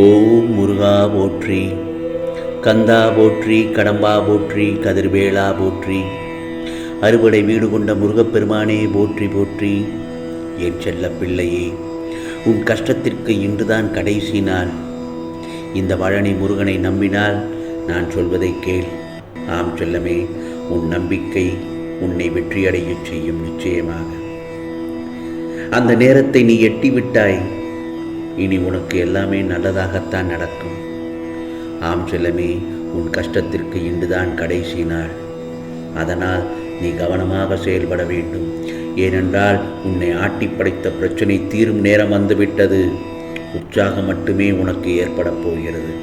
ஓம் முருகா போற்றி, கந்தா போற்றி, கடம்பா போற்றி, கதிர்வேளா போற்றி, அறுபடை வீடு கொண்ட முருகப்பெருமானே போற்றி போற்றி. என் செல்ல பிள்ளையே, உன் கஷ்டத்திற்கு இன்றுதான் கடைசி நாள். இந்த பழனி முருகனை நம்பினால் நான் சொல்வதை கேள். ஆம் செல்லமே, உன் நம்பிக்கை உன்னை வெற்றியடையச் செய்யும் நிச்சயமாக. அந்த நேரத்தை நீ எட்டிவிட்டாய். இனி உனக்கு எல்லாமே நல்லதாகத்தான் நடக்கும். ஆம் செல்லமே, உன் கஷ்டத்திற்கு இன்றுதான் கடைசி நாள். அதனால் நீ கவனமாக செயல்பட வேண்டும். ஏனென்றால் உன்னை ஆட்டி படைத்த பிரச்சனை தீரும் நேரம் வந்துவிட்டது. உற்சாகம் மட்டுமே உனக்கு ஏற்பட போகிறது.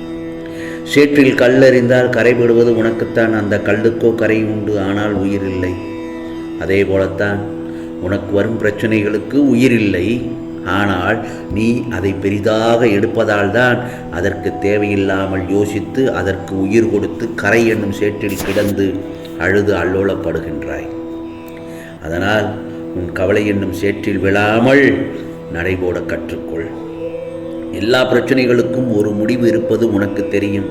சேற்றில் கல்லெறிந்தால் கரைபடுவது உனக்குத்தான். அந்த கல்லுக்கோ கரை உண்டு, ஆனால் உயிர் இல்லை. அதே போலத்தான் உனக்கு வரும் பிரச்சனைகளுக்கு உயிர் இல்லை. ஆனால் நீ அதை பெரிதாக எடுப்பதால் தான் அதற்கு தேவையில்லாமல் யோசித்து அதற்கு உயிர் கொடுத்து கரை என்னும் சேற்றில் கிடந்து அழுது அல்லோலப்படுகின்றாய். அதனால் உன் கவலை என்னும் சேற்றில் விழாமல் நடைபோட கற்றுக்கொள். எல்லா பிரச்சனைகளுக்கும் ஒரு முடிவு இருப்பது உனக்கு தெரியும்.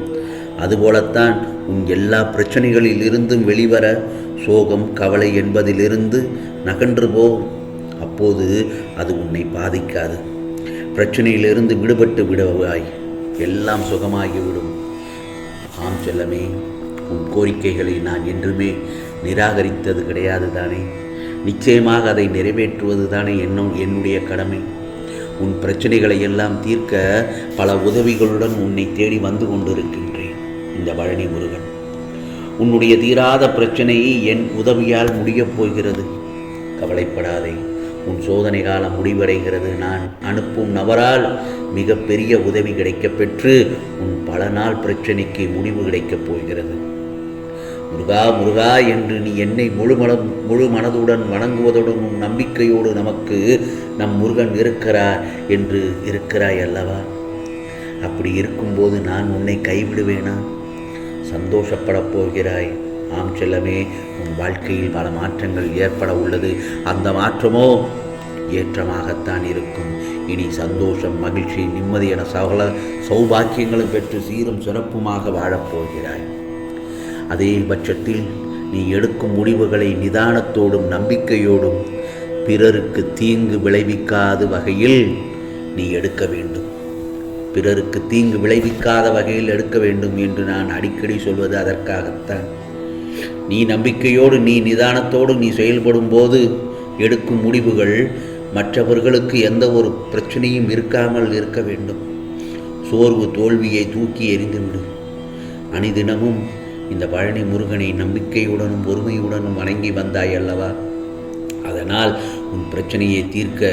அதுபோலத்தான் உன் எல்லா பிரச்சனைகளில் இருந்தும் வெளிவர சோகம் கவலை என்பதிலிருந்து நகன்று போ. அப்போது அது உன்னை பாதிக்காது. பிரச்சனையிலிருந்து விடுபட்டு விடுவாய். எல்லாம் சுகமாகிவிடும். ஆம் செல்லமே, உன் கோரிக்கைகளை நான் என்றுமே நிராகரித்தது கிடையாது தானே. நிச்சயமாக அதை நிறைவேற்றுவது தானே என்னுடைய கடமை. உன் பிரச்சனைகளை எல்லாம் தீர்க்க பல உதவிகளுடன் உன்னை தேடி வந்து கொண்டிருக்கின்றேன். இந்த பழனி முருகன் உன்னுடைய தீராத பிரச்சனையை என் உதவியால் முடியப் போகிறது. கவலைப்படாதே. உன் சோதனை காலம் முடிவடைகிறது. நான் அனுப்பும் நபரால் மிகப்பெரிய உதவி கிடைக்கப் பெற்று உன் பல நாள் பிரச்சனைக்கு முடிவு கிடைக்கப் போகிறது. முருகா முருகா என்று நீ என்னை முழு மனதுடன் வணங்குவதுடன் உன் நம்பிக்கையோடு நமக்கு நம் முருகன் இருக்கிறார் என்று இருக்கிறாய் அல்லவா? அப்படி இருக்கும்போது நான் உன்னை கைவிடுவேனா? சந்தோஷப்படப் போகிறாய். ஆம் செல்லமே, உன் வாழ்க்கையில் பல மாற்றங்கள் ஏற்பட உள்ளது. அந்த மாற்றமோ ஏற்றமாகத்தான் இருக்கும். இனி சந்தோஷம், மகிழ்ச்சி, நிம்மதி என சகல சௌபாக்கியங்களும் பெற்று சீரும் சிறப்புமாக வாழப்போகிறாய். அதே பட்சத்தில் நீ எடுக்கும் முடிவுகளை நிதானத்தோடும் நம்பிக்கையோடும் பிறருக்கு தீங்கு விளைவிக்காத வகையில் நீ எடுக்க வேண்டும். பிறருக்கு தீங்கு விளைவிக்காத வகையில் எடுக்க வேண்டும் என்று நான் அடிக்கடி சொல்வது அதற்காகத்தான். நீ நம்பிக்கையோடு நீ நிதானத்தோடு நீ செயல்படும் போது எடுக்கும் முடிவுகள் மற்றவர்களுக்கு எந்த ஒரு பிரச்சனையும் இருக்காமல் இருக்க வேண்டும். சோர்வு தோல்வியை தூக்கி எறிந்துவிடு. அணிதினமும் இந்த பழனி முருகனை நம்பிக்கையுடனும் பொறுமையுடனும் வணங்கி வந்தாய் அல்லவா? அதனால் உன் பிரச்சனையை தீர்க்க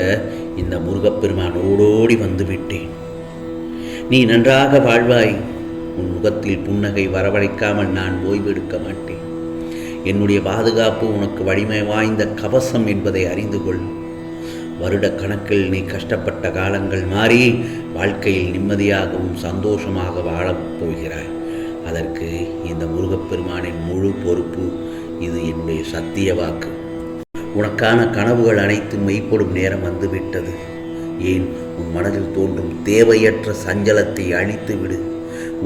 இந்த முருகப்பெருமான் ஓடோடி வந்து விட்டேன். நீ நன்றாக வாழ்வாய். உன் முகத்தில் புன்னகை வரவழைக்காமல் நான் ஓய்வெடுக்க மாட்டேன். என்னுடைய பாதுகாப்பு உனக்கு வலிமை வாய்ந்த கவசம் என்பதை அறிந்து கொள். வருட கணக்கில் நீ கஷ்டப்பட்ட காலங்கள் மாறி வாழ்க்கையில் நிம்மதியாகவும் சந்தோஷமாக வாழப் போகிறாய். அதற்கு இந்த முருகப்பெருமானின் முழு பொறுப்பு. இது என்னுடைய சத்திய வாக்கு. உனக்கான கனவுகள் அனைத்தும் மெய்ப்படும் நேரம் வந்துவிட்டது. ஏன், உன் மனதில் தோன்றும் தேவையற்ற சஞ்சலத்தை அழித்து விடு.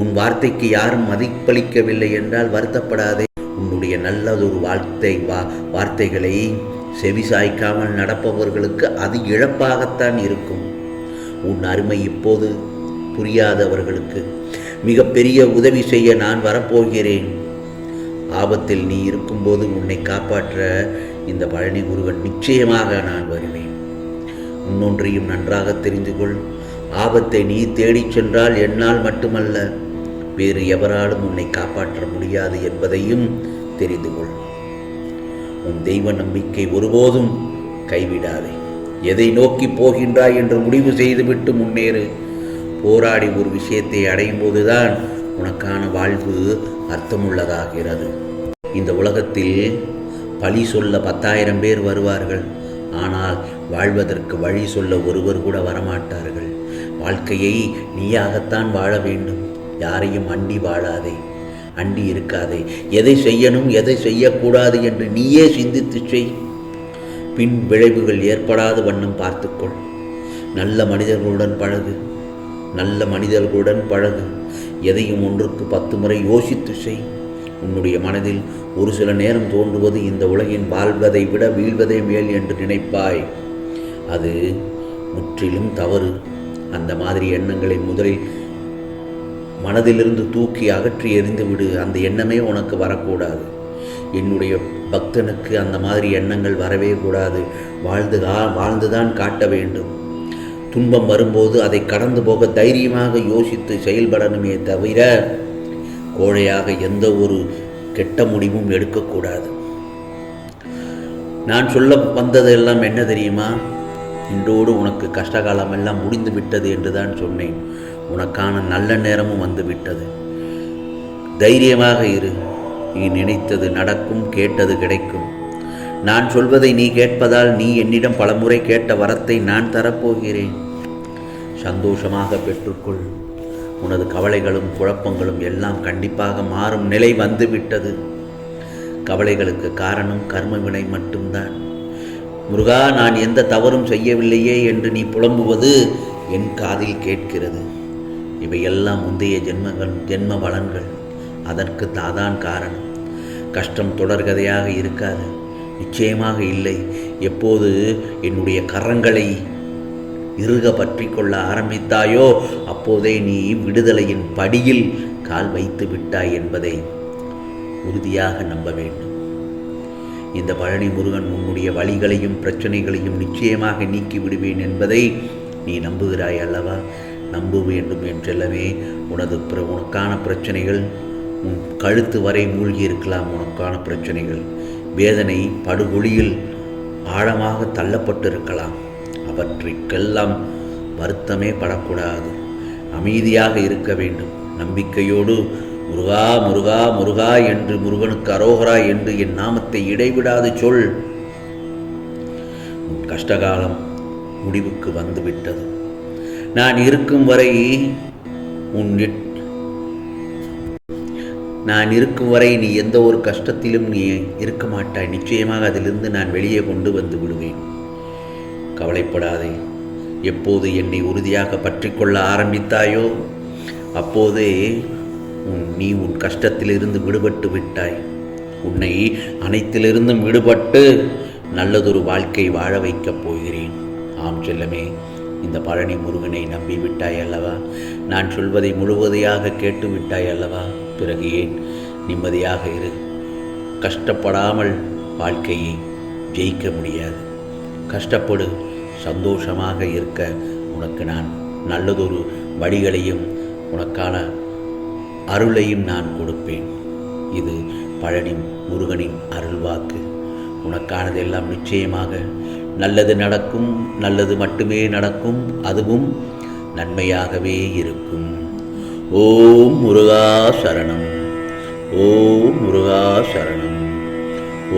உன் வார்த்தைக்கு யாரும் மதிப்பளிக்கவில்லை என்றால் வருத்தப்படாதே. உன்னுடைய நல்லதொரு வார்த்தைகளை செவிசாய்க்காமல் நடப்பவர்களுக்கு அது இழப்பாகத்தான் இருக்கும். உன் அருமை இப்போது புரியாதவர்களுக்கு மிகப்பெரிய உதவி செய்ய நான் வரப்போகிறேன். ஆபத்தில் நீ இருக்கும்போது உன்னை காப்பாற்ற இந்த பழனி முருகன் நிச்சயமாக நான் வருவேன். இன்னொன்றையும் நன்றாக தெரிந்து கொள். ஆபத்தை நீ தேடிச் சென்றால் என்னால் மட்டுமல்ல, வேறு எவராலும் உன்னை காப்பாற்ற முடியாது என்பதையும் தெரிந்து கொள். உன் தெய்வ நம்பிக்கை ஒருபோதும் கைவிடாதே. எதை நோக்கி போகின்றாய் என்று முடிவு செய்துவிட்டு முன்னேறு. போராடி ஒரு விஷயத்தை அடையும் போதுதான் உனக்கான வாழ்வு அர்த்தமுள்ளதாகிறது. இந்த உலகத்தில் பழி சொல்ல 10,000 பேர் வருவார்கள். ஆனால் வாழ்வதற்கு வழி சொல்ல ஒருவர் கூட வரமாட்டார்கள். வாழ்க்கையை நீயாகத்தான் வாழ வேண்டும். யாரையும் அண்டி வாழாதே, அண்டி இருக்காதே. எதை செய்யணும் எதை செய்யக்கூடாது என்று நீயே சிந்தித்து செய். பின் விளைவுகள் ஏற்படாத வண்ணம் பார்த்துக்கொள். நல்ல மனிதர்களுடன் பழகு. நல்ல மனிதர்களுடன் பழகு. எதையும் ஒன்றுக்கு 10 முறை யோசித்து செய். உன்னுடைய மனதில் ஒரு சில நேரம் தோன்றுவது இந்த உலகின் வாழ்வதை விட வீழ்வதே மேல் என்று நினைப்பாய். அது முற்றிலும் தவறு. அந்த மாதிரி எண்ணங்களை முதலில் மனதிலிருந்து தூக்கி அகற்றி எறிந்துவிடு. அந்த எண்ணமே உனக்கு வரக்கூடாது. என்னுடைய பக்தனுக்கு அந்த மாதிரி எண்ணங்கள் வரவே கூடாது. வாழ்ந்துதான் காட்ட வேண்டும். துன்பம் வரும்போது அதை கடந்து போக தைரியமாக யோசித்து செயல்படணுமே தவிர கோழையாக எந்த ஒரு கெட்ட முடிவும் எடுக்கக்கூடாது. நான் சொல்ல வந்ததெல்லாம் என்ன தெரியுமா? இன்றோடு உனக்கு கஷ்டகாலம் எல்லாம் முடிந்து விட்டது என்று தான் சொன்னேன். உனக்கான நல்ல நேரமும் வந்து விட்டது. தைரியமாக இரு. நீ நினைத்தது நடக்கும், கேட்டது கிடைக்கும். நான் சொல்வதை நீ கேட்பதால் நீ என்னிடம் பலமுறை கேட்ட வரத்தை நான் தரப்போகிறேன். சந்தோஷமாக பெற்றுக்கொள். உனது கவலைகளும் குழப்பங்களும் எல்லாம் கண்டிப்பாக மாறும் நிலை வந்துவிட்டது. கவலைகளுக்கு காரணம் கர்மவினை மட்டும்தான். முருகா, நான் எந்த தவறும் செய்யவில்லையே என்று நீ புலம்புவது என் காதில் கேட்கிறது. இவையெல்லாம் முந்தைய ஜென்ம பலன்கள். அதற்கு தாதான் காரணம். கஷ்டம் தொடர்கதையாக இருக்காது, நிச்சயமாக இல்லை. எப்போது என்னுடைய கரங்களை இறுக பற்றி கொள்ள ஆரம்பித்தாயோ அப்போதே நீ விடுதலையின் படியில் கால் வைத்து விட்டாய் என்பதை உறுதியாக நம்ப வேண்டும். இந்த பழனி முருகன் உன்னுடைய வலிகளையும் பிரச்சனைகளையும் நிச்சயமாக நீக்கி விடுவேன் என்பதை நீ நம்புகிறாய் அல்லவா? நம்ப வேண்டும் என்றெல்லவே உனக்கான பிரச்சனைகள் உன் கழுத்து வரை மூழ்கி இருக்கலாம். உனக்கான பிரச்சனைகள் வேதனை படுகொலியில் ஆழமாக தள்ளப்பட்டிருக்கலாம். அவற்றிற்கெல்லாம் வருத்தமே படக்கூடாது. அமைதியாக இருக்க வேண்டும். நம்பிக்கையோடு முருகா முருகா முருகா என்று, முருகனுக்கு அரோகரா என்று என் நாமத்தை இடைவிடாது சொல். உன் கஷ்டகாலம் முடிவுக்கு வந்துவிட்டது. நான் இருக்கும் வரை நீ எந்த ஒரு கஷ்டத்திலும் நீ இருக்க மாட்டாய். நிச்சயமாக அதிலிருந்து நான் வெளியே கொண்டு வந்து விடுவேன். கவலைப்படாதே. எப்போது என்னை உறுதியாக பற்றி கொள்ள ஆரம்பித்தாயோ அப்போதே நீ உன் கஷ்டத்திலிருந்து விடுபட்டு விட்டாய். உன்னை அனைத்திலிருந்தும் விடுபட்டு நல்லதொரு வாழ்க்கை வாழ வைக்கப் போகிறேன். ஆம் செல்லமே, இந்த பழனி முருகனை நம்பி விட்டாய் அல்லவா? நான் சொல்வதை முழுவதையாக கேட்டு விட்டாய் அல்லவா? பிறகு ஏன் நிம்மதியாக இரு. கஷ்டப்படாமல் வாழ்க்கையை ஜெயிக்க முடியாது. கஷ்டப்படு. சந்தோஷமாக இருக்க உனக்கு நான் நல்லதொரு வழிகளையும் உனக்கான அருளையும் நான் கொடுப்பேன். இது பழனி முருகனின் அருள்வாக்கு. உனக்கானதெல்லாம் நிச்சயமாக நல்லது நடக்கும். நல்லது மட்டுமே நடக்கும். அதுவும் நன்மையாகவே இருக்கும். ஓம் முருகா சரணம். ஓம் முருகா சரணம்.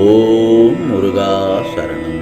ஓம் முருகா சரணம்.